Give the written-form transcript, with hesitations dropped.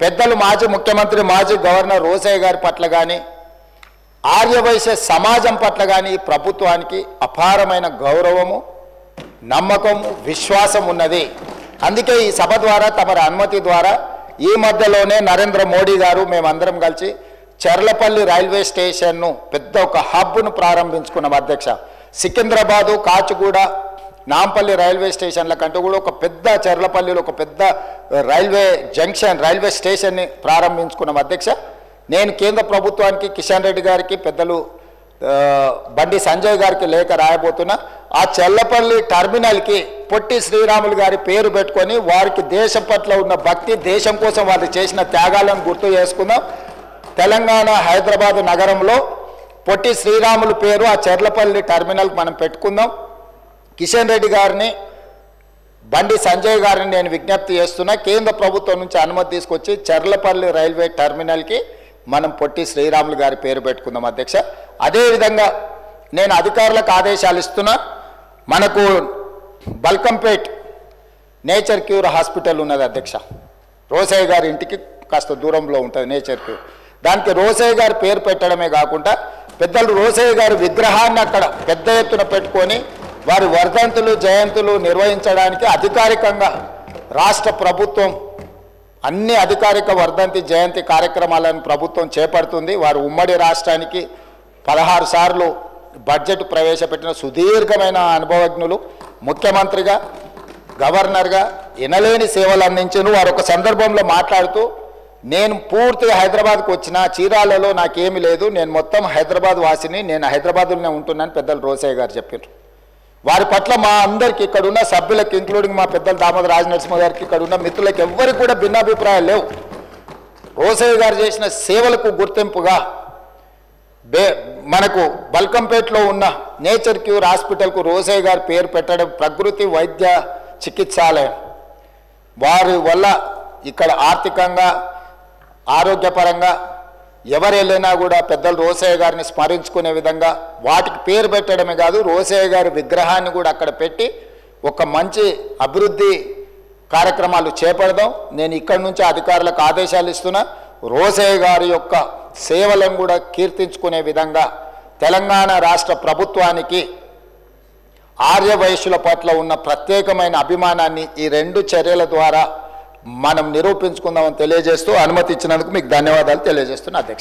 పెద్దలు మాజీ ముఖ్యమంత్రి మాజీ గవర్నర్ రోసయ్య గారి పట్ల కానీ ఆర్యవైశ్య సమాజం పట్ల కానీ ప్రభుత్వానికి అపారమైన గౌరవము నమ్మకము విశ్వాసం ఉన్నది. అందుకే ఈ సభ ద్వారా తమరి అనుమతి ద్వారా ఈ మధ్యలోనే నరేంద్ర మోడీ గారు మేమందరం కలిసి చర్లపల్లి రైల్వే స్టేషన్ను పెద్ద ఒక హబ్ను ప్రారంభించుకున్నాం అధ్యక్ష. సికింద్రాబాదు కాచిగూడ నాంపల్లి రైల్వే స్టేషన్ల కంటే కూడా ఒక పెద్ద చర్లపల్లిలో ఒక పెద్ద రైల్వే స్టేషన్ని ప్రారంభించుకున్నాం అధ్యక్ష. నేను కేంద్ర ప్రభుత్వానికి కిషన్ రెడ్డి గారికి పెద్దలు బండి సంజయ్ గారికి లేఖ రాయబోతున్నా. ఆ చర్లపల్లి టర్మినల్కి పొట్టి శ్రీరాములు గారి పేరు పెట్టుకొని వారికి దేశం పట్ల ఉన్న భక్తి, దేశం కోసం వారు చేసిన త్యాగాలను గుర్తు చేసుకుందాం. తెలంగాణ హైదరాబాద్ నగరంలో పొట్టి శ్రీరాములు పేరు ఆ చర్లపల్లి టర్మినల్కి మనం పెట్టుకుందాం. కిషన్ రెడ్డి గారిని బండి సంజయ్ గారిని నేను విజ్ఞప్తి చేస్తున్నా, కేంద్ర ప్రభుత్వం నుంచి అనుమతి తీసుకొచ్చి చర్లపల్లి రైల్వే టర్మినల్కి మనం పొట్టి శ్రీరాములు గారి పేరు పెట్టుకుందాం అధ్యక్ష. అదేవిధంగా నేను అధికారులకు ఆదేశాలు ఇస్తున్నా. మనకు బల్కంపేట్ నేచర్ క్యూర్ హాస్పిటల్ ఉన్నది అధ్యక్ష. రోసయ్య గారి ఇంటికి కాస్త దూరంలో ఉంటుంది నేచర్ క్యూర్. దానికి రోసయ్య గారి పేరు పెట్టడమే కాకుండా పెద్దలు రోసయ్య గారి విగ్రహాన్ని అక్కడ పెద్ద ఎత్తున పెట్టుకొని వారి వర్ధంతులు జయంతులు నిర్వహించడానికి అధికారికంగా రాష్ట్ర ప్రభుత్వం అన్ని అధికారిక వర్ధంతి జయంతి కార్యక్రమాలను ప్రభుత్వం చేపడుతుంది. వారు ఉమ్మడి రాష్ట్రానికి 16 సార్లు బడ్జెట్ ప్రవేశపెట్టిన సుదీర్ఘమైన అనుభవజ్ఞులు. ముఖ్యమంత్రిగా గవర్నర్గా ఎనలేని సేవలు అందించారు. వారు ఒక సందర్భంలో మాట్లాడుతూ, నేను పూర్తి హైదరాబాద్కు వచ్చిన చీరాలలో నాకేమీ లేదు, నేను మొత్తం హైదరాబాద్ వాసిని, నేను హైదరాబాద్లోనే ఉంటున్నాను పెద్దలు రోసయ్య గారు చెప్పారు. వారి పట్ల మా అందరికి ఇక్కడున్న సభ్యులకు ఇంక్లూడింగ్ మా పెద్దలు దామోదర రాజనరసింహ గారికి ఇక్కడున్న మిత్రులకు ఎవ్వరికి కూడా భిన్నాభిప్రాయాలు లేవు. రోసయ్య గారు చేసిన సేవలకు గుర్తింపుగా మనకు బల్కంపేట్లో ఉన్న నేచర్ క్యూర్ హాస్పిటల్కు రోసయ్య గారి పేరు పెట్టడం ప్రకృతి వైద్య చికిత్సాలయం. వారి వల్ల ఇక్కడ ఆర్థికంగా ఆరోగ్యపరంగా ఎవరు వెళ్ళినా కూడా పెద్దలు రోసయ్య గారిని స్మరించుకునే విధంగా వాటికి పేరు పెట్టడమే కాదు, రోసయ్య గారి విగ్రహాన్ని కూడా అక్కడ పెట్టి ఒక మంచి అభివృద్ధి కార్యక్రమాలు చేపడదాం. నేను ఇక్కడి నుంచి అధికారులకు ఆదేశాలు ఇస్తున్నా. రోసయ్య గారి యొక్క సేవలను కూడా కీర్తించుకునే విధంగా తెలంగాణ రాష్ట్ర ప్రభుత్వానికి ఆర్యవైశ్యుల పట్ల ఉన్న ప్రత్యేకమైన అభిమానాన్ని ఈ 2 చర్యల ద్వారా మనం నిరూపించుకుందామని తెలియజేస్తూ అనుమతి ఇచ్చినందుకు మీకు ధన్యవాదాలు తెలియజేస్తున్నా అధ్యక్ష.